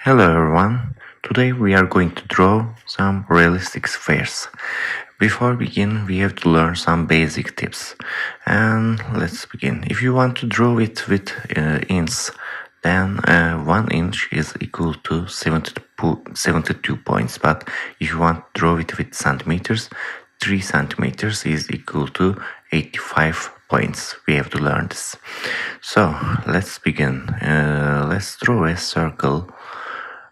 Hello everyone. Today we are going to draw some realistic spheres. Before we begin, we have to learn some basic tips. And let's begin. If you want to draw it with inches, then 1 inch is equal to 72 points. But if you want to draw it with centimeters, 3 centimeters is equal to 85 points. We have to learn this. So let's begin. Let's draw a circle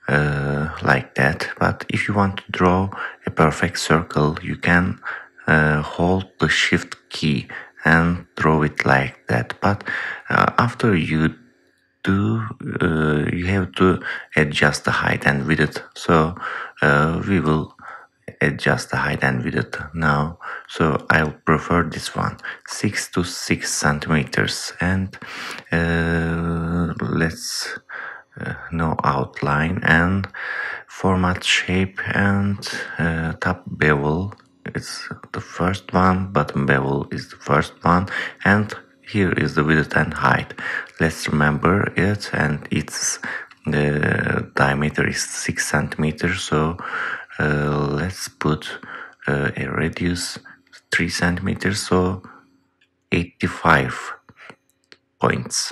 like that. But if you want to draw a perfect circle, you can hold the shift key and draw it like that. But after you do, you have to adjust the height and width. So we will adjust the height and width now. So I prefer this one, 6 to 6 centimeters. And let's no outline and format shape and top bevel. It's the first one, bottom bevel is the first one, and here is the width and height. Let's remember it, and its the diameter is 6 centimeters. So let's put a radius 3 centimeters, so 85 points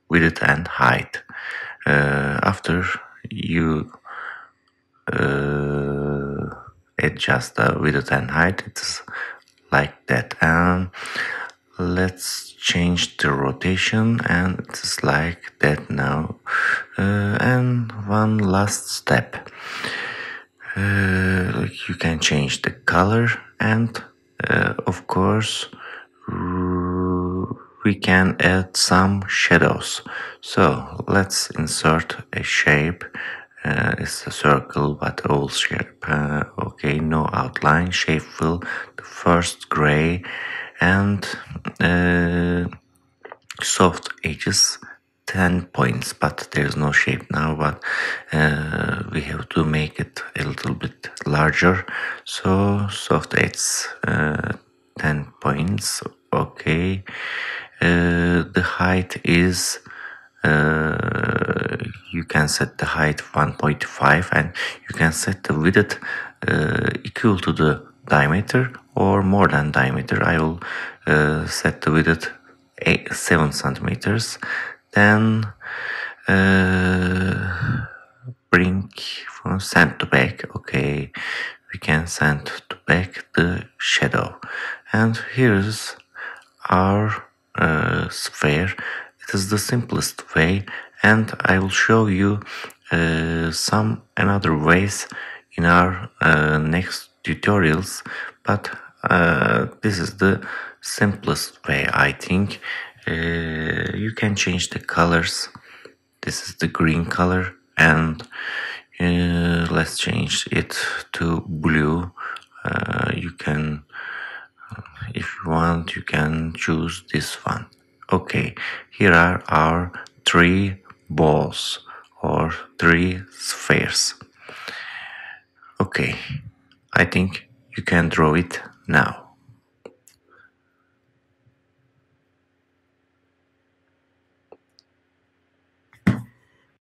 width and height. After you adjust the width and height, it's like that. And let's change the rotation, and it's like that now. And one last step, you can change the color, and of course we can add some shadows. So let's insert a shape. It's a circle but oval shape. Okay, no outline. Shape fill, the first gray, and soft edges 10 points, but there's no shape now, but we have to make it a little bit larger. So soft edges 10 points. Okay. The height is you can set the height 1.5, and you can set the width equal to the diameter or more than diameter. I will set the width 7 centimeters. Then bring from send to back. Okay, we can send to back the shadow, and here's our sphere. It is the simplest way, and I will show you some another ways in our next tutorials, but this is the simplest way, I think. You can change the colors. This is the green color, and let's change it to blue. You can, if you want, you can choose this one. Okay, here are our 3 balls or 3 spheres. Okay, I think you can draw it now.